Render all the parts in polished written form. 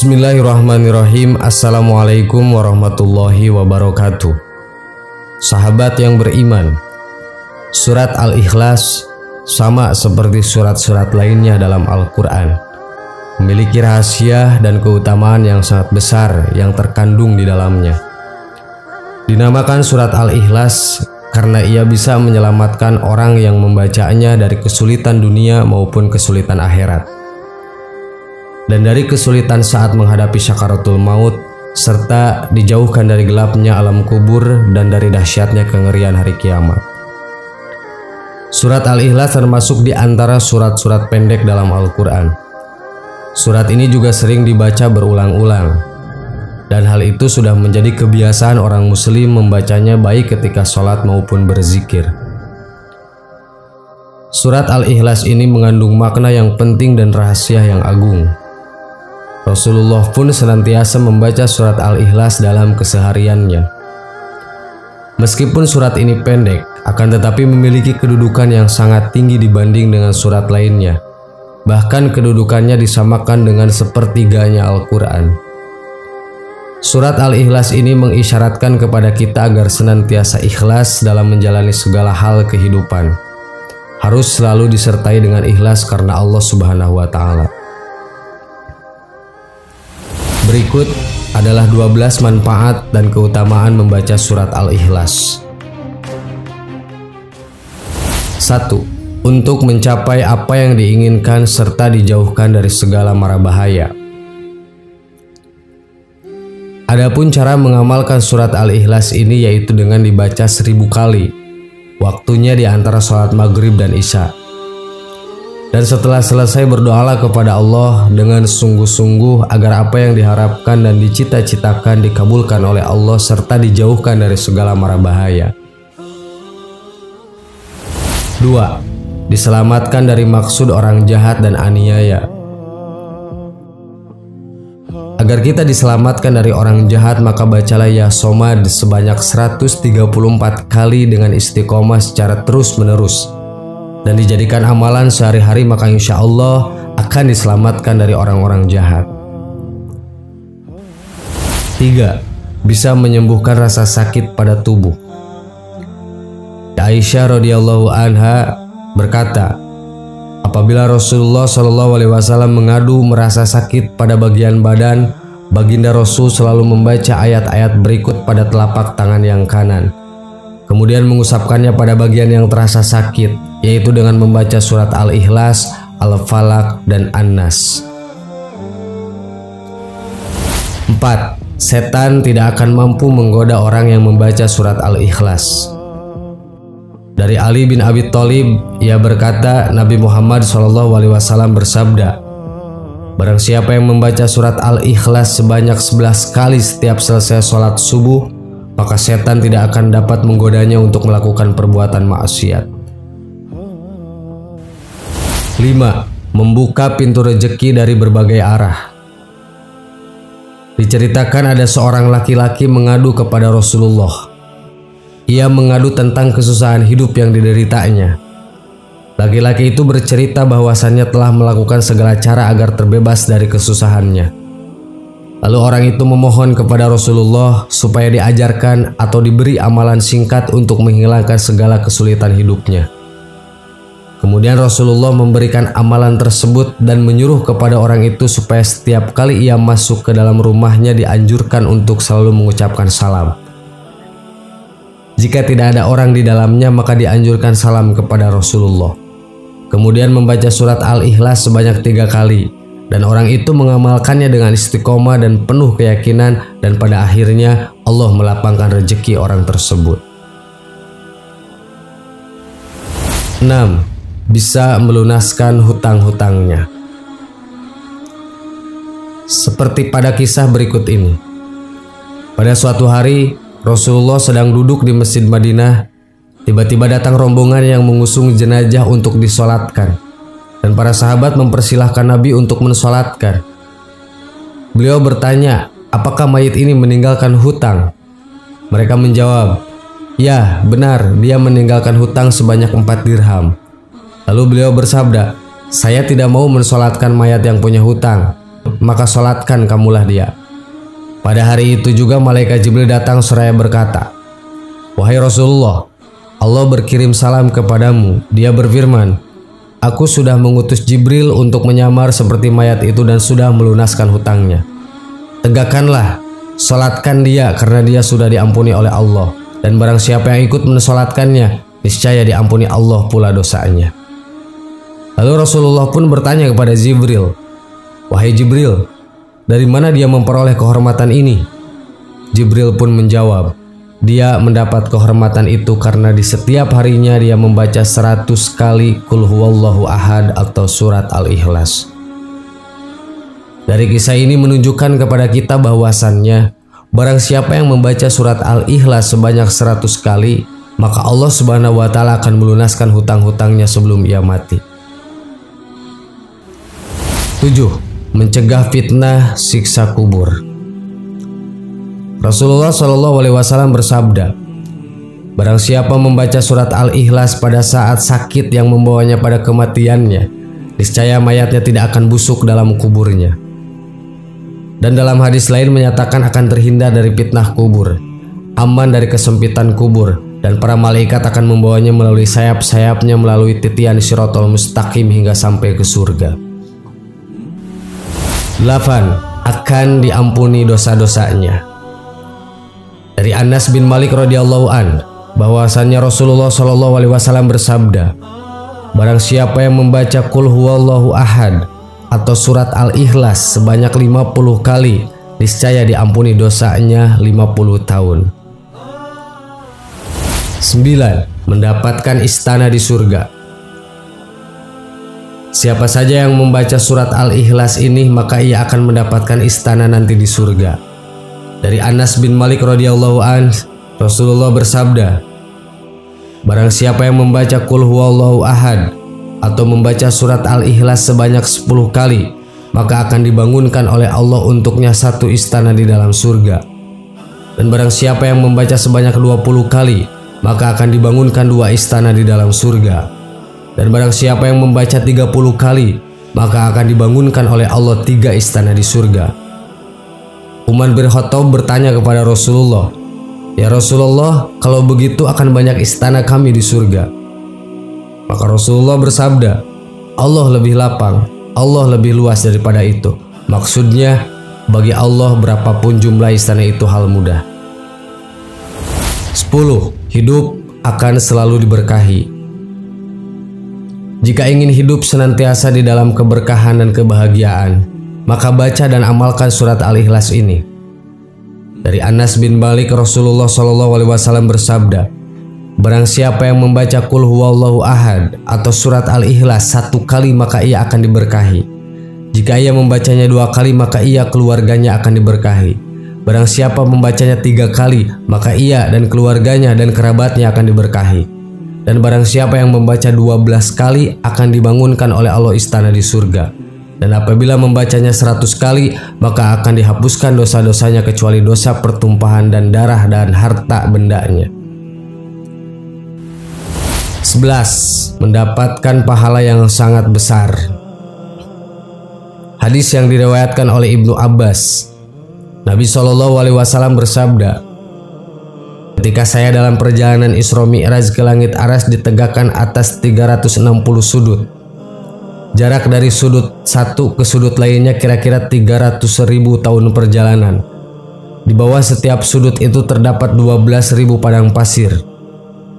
Bismillahirrahmanirrahim. Assalamualaikum warahmatullahi wabarakatuh. Sahabat yang beriman, surat Al-Ikhlas sama seperti surat-surat lainnya dalam Al-Quran, memiliki rahasia dan keutamaan yang sangat besar yang terkandung di dalamnya. Dinamakan surat Al-Ikhlas karena ia bisa menyelamatkan orang yang membacanya dari kesulitan dunia maupun kesulitan akhirat, dan dari kesulitan saat menghadapi syakaratul maut, serta dijauhkan dari gelapnya alam kubur dan dari dahsyatnya kengerian hari kiamat. Surat Al-Ikhlas termasuk di antara surat-surat pendek dalam Al-Quran. Surat ini juga sering dibaca berulang-ulang, dan hal itu sudah menjadi kebiasaan orang muslim membacanya baik ketika sholat maupun berzikir. Surat Al-Ikhlas ini mengandung makna yang penting dan rahasia yang agung. Rasulullah pun senantiasa membaca surat Al-Ikhlas dalam kesehariannya. Meskipun surat ini pendek, akan tetapi memiliki kedudukan yang sangat tinggi dibanding dengan surat lainnya. Bahkan kedudukannya disamakan dengan sepertiganya Al-Quran. Surat Al-Ikhlas ini mengisyaratkan kepada kita agar senantiasa ikhlas dalam menjalani segala hal kehidupan. Harus selalu disertai dengan ikhlas karena Allah Subhanahu wa Ta'ala. Berikut adalah 12 manfaat dan keutamaan membaca surat Al-Ikhlas. 1. Untuk mencapai apa yang diinginkan serta dijauhkan dari segala mara bahaya. Adapun cara mengamalkan surat Al-Ikhlas ini yaitu dengan dibaca 1000 kali. Waktunya di antara sholat maghrib dan isya. Dan setelah selesai berdoalah kepada Allah dengan sungguh-sungguh agar apa yang diharapkan dan dicita-citakan dikabulkan oleh Allah serta dijauhkan dari segala mara bahaya. 2. Diselamatkan dari maksud orang jahat dan aniaya. Agar kita diselamatkan dari orang jahat, maka bacalah Ya Somad sebanyak 134 kali dengan istiqomah secara terus-menerus, dan dijadikan amalan sehari-hari, maka insya Allah akan diselamatkan dari orang-orang jahat. 3. Bisa menyembuhkan rasa sakit pada tubuh. Aisyah radhiyallahu anha berkata, apabila Rasulullah SAW mengadu merasa sakit pada bagian badan, baginda Rasul selalu membaca ayat-ayat berikut pada telapak tangan yang kanan, kemudian mengusapkannya pada bagian yang terasa sakit, yaitu dengan membaca surat Al-Ikhlas, Al-Falaq, dan An-Nas. 4. Setan tidak akan mampu menggoda orang yang membaca surat Al-Ikhlas. Dari Ali bin Abi Thalib, ia berkata, Nabi Muhammad SAW bersabda, barang siapa yang membaca surat Al-Ikhlas sebanyak 11 kali setiap selesai sholat subuh, maka setan tidak akan dapat menggodanya untuk melakukan perbuatan maksiat. 5. Membuka pintu rejeki dari berbagai arah. Diceritakan ada seorang laki-laki mengadu kepada Rasulullah. Ia mengadu tentang kesusahan hidup yang dideritanya. Laki-laki itu bercerita bahwasannya telah melakukan segala cara agar terbebas dari kesusahannya. Lalu orang itu memohon kepada Rasulullah supaya diajarkan atau diberi amalan singkat untuk menghilangkan segala kesulitan hidupnya. Kemudian Rasulullah memberikan amalan tersebut dan menyuruh kepada orang itu supaya setiap kali ia masuk ke dalam rumahnya dianjurkan untuk selalu mengucapkan salam. Jika tidak ada orang di dalamnya, maka dianjurkan salam kepada Rasulullah. Kemudian membaca surat Al-Ikhlas sebanyak 3 kali. Dan orang itu mengamalkannya dengan istiqomah dan penuh keyakinan, dan pada akhirnya Allah melapangkan rezeki orang tersebut. 6. Bisa melunaskan hutang-hutangnya. Seperti pada kisah berikut ini. Pada suatu hari, Rasulullah sedang duduk di Masjid Madinah. Tiba-tiba datang rombongan yang mengusung jenazah untuk disolatkan, dan para sahabat mempersilahkan Nabi untuk mensolatkan. Beliau bertanya, apakah mayit ini meninggalkan hutang? Mereka menjawab, ya benar, dia meninggalkan hutang sebanyak 4 dirham. Lalu beliau bersabda, saya tidak mau mensolatkan mayat yang punya hutang. maka sholatkan kamulah dia. Pada hari itu juga malaikat Jibril datang seraya berkata, "Wahai Rasulullah, Allah berkirim salam kepadamu. Dia berfirman, aku sudah mengutus Jibril untuk menyamar seperti mayat itu dan sudah melunaskan hutangnya. Tegakkanlah, sholatkan dia karena dia sudah diampuni oleh Allah. Dan barang siapa yang ikut mensolatkannya, niscaya diampuni Allah pula dosanya." Lalu Rasulullah pun bertanya kepada Jibril, "Wahai Jibril, dari mana dia memperoleh kehormatan ini?" Jibril pun menjawab, "Dia mendapat kehormatan itu karena di setiap harinya dia membaca 100 kali Qul huwallahu ahad atau surat Al-Ikhlas." Dari kisah ini menunjukkan kepada kita bahwasannya barang siapa yang membaca surat Al-Ikhlas sebanyak 100 kali, maka Allah Subhanahu wa taala akan melunaskan hutang-hutangnya sebelum ia mati. 7. Mencegah fitnah siksa kubur. Rasulullah Shallallahu Alaihi Wasallam bersabda, barang siapa membaca surat Al-Ikhlas pada saat sakit yang membawanya pada kematiannya, niscaya mayatnya tidak akan busuk dalam kuburnya. Dan dalam hadis lain menyatakan akan terhindar dari fitnah kubur, aman dari kesempitan kubur, dan para malaikat akan membawanya melalui sayap-sayapnya melalui titian Shiratal Mustaqim hingga sampai ke surga. 8. Akan diampuni dosa-dosanya. Dari Anas bin Malik radhiyallahu an bahwasannya Rasulullah Shallallahu Alaihi Wasallam bersabda, barang siapa yang membaca Qul huwallahu ahad atau surat Al-Ikhlas sebanyak 50 kali, niscaya diampuni dosanya 50 tahun. 9. Mendapatkan istana di surga. Siapa saja yang membaca surat Al-Ikhlas ini, maka ia akan mendapatkan istana nanti di surga. Dari Anas bin Malik radhiyallahu an, Rasulullah bersabda, barang siapa yang membaca Qul huwallahu ahad atau membaca surat Al-Ikhlas sebanyak 10 kali, maka akan dibangunkan oleh Allah untuknya satu istana di dalam surga. Dan barang siapa yang membaca sebanyak 20 kali, maka akan dibangunkan 2 istana di dalam surga. Dan barang siapa yang membaca 30 kali, maka akan dibangunkan oleh Allah 3 istana di surga. Umar bin Khattab bertanya kepada Rasulullah, "Ya Rasulullah, kalau begitu akan banyak istana kami di surga." Maka Rasulullah bersabda, Allah lebih lapang, Allah lebih luas daripada itu. Maksudnya, bagi Allah berapapun jumlah istana itu hal mudah. 10. Hidup akan selalu diberkahi. Jika ingin hidup senantiasa di dalam keberkahan dan kebahagiaan, maka baca dan amalkan surat Al-Ikhlas ini. Dari Anas bin Malik, Rasulullah Shallallahu Alaihi Wasallam bersabda, barang siapa yang membaca Qul huwallahu ahad atau surat Al-Ikhlas 1 kali, maka ia akan diberkahi. Jika ia membacanya 2 kali, maka ia keluarganya akan diberkahi. Barang siapa membacanya 3 kali, maka ia dan keluarganya dan kerabatnya akan diberkahi. Dan barang siapa yang membaca 12 kali, akan dibangunkan oleh Allah istana di surga. Dan apabila membacanya 100 kali, maka akan dihapuskan dosa-dosanya kecuali dosa pertumpahan dan darah dan harta bendanya. 11. Mendapatkan pahala yang sangat besar. Hadis yang diriwayatkan oleh Ibnu Abbas, Nabi Shallallahu Alaihi Wasallam bersabda, ketika saya dalam perjalanan Isra Mi'raj ke langit aras ditegakkan atas 360 sudut. Jarak dari sudut satu ke sudut lainnya kira-kira 300.000 tahun perjalanan. Di bawah setiap sudut itu terdapat 12.000 padang pasir.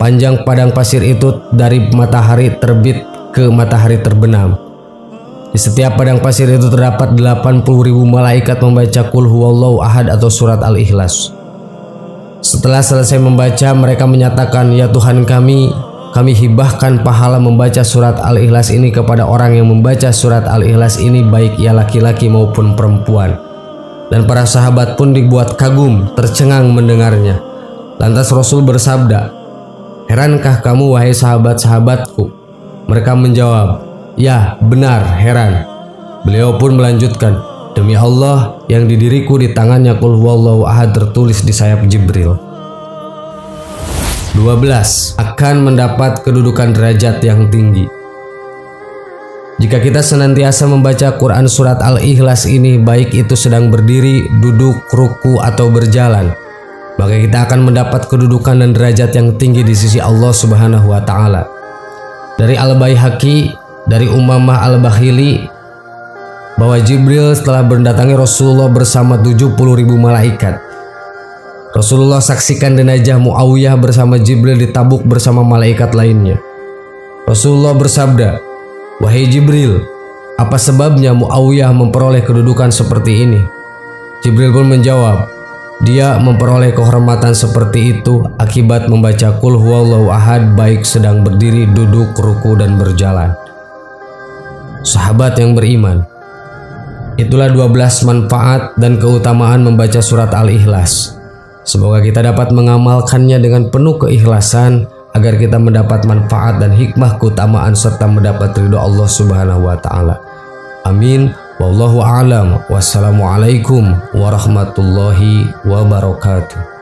Panjang padang pasir itu dari matahari terbit ke matahari terbenam. Di setiap padang pasir itu terdapat 80.000 malaikat membaca Qul huwallahu ahad atau surat Al-Ikhlas. Setelah selesai membaca, mereka menyatakan, "Ya Tuhan kami hibahkan pahala membaca surat Al-Ikhlas ini kepada orang yang membaca surat Al-Ikhlas ini, baik ia laki-laki maupun perempuan." Dan para sahabat pun dibuat kagum, tercengang mendengarnya. Lantas Rasul bersabda, "Herankah kamu wahai sahabat-sahabatku?" Mereka menjawab, "Ya, benar, heran." Beliau pun melanjutkan, "Demi Allah yang di diriku di tangannya Qul huwallahu ahad tertulis di sayap Jibril." 12. Akan mendapat kedudukan derajat yang tinggi. Jika kita senantiasa membaca Quran surat Al-Ikhlas ini, baik itu sedang berdiri, duduk, ruku, atau berjalan, maka kita akan mendapat kedudukan dan derajat yang tinggi di sisi Allah Subhanahu wa Ta'ala. Dari Al-Baihaqi, dari Umamah Al-Bakhili, bahwa Jibril setelah mendatangi Rasulullah bersama 70.000 malaikat. Rasulullah saksikan jenazah Muawiyah bersama Jibril ditabuk bersama malaikat lainnya. Rasulullah bersabda, "Wahai Jibril, apa sebabnya Muawiyah memperoleh kedudukan seperti ini?" Jibril pun menjawab, "Dia memperoleh kehormatan seperti itu akibat membaca Qul huwallahu ahad baik sedang berdiri, duduk, ruku, dan berjalan." Sahabat yang beriman, itulah 12 manfaat dan keutamaan membaca surat Al-Ikhlas. Semoga kita dapat mengamalkannya dengan penuh keikhlasan agar kita mendapat manfaat dan hikmah keutamaan serta mendapat ridho Allah Subhanahu wa Ta'ala. Amin. Wallahu a'lam. Wassalamualaikum warahmatullahi wabarakatuh.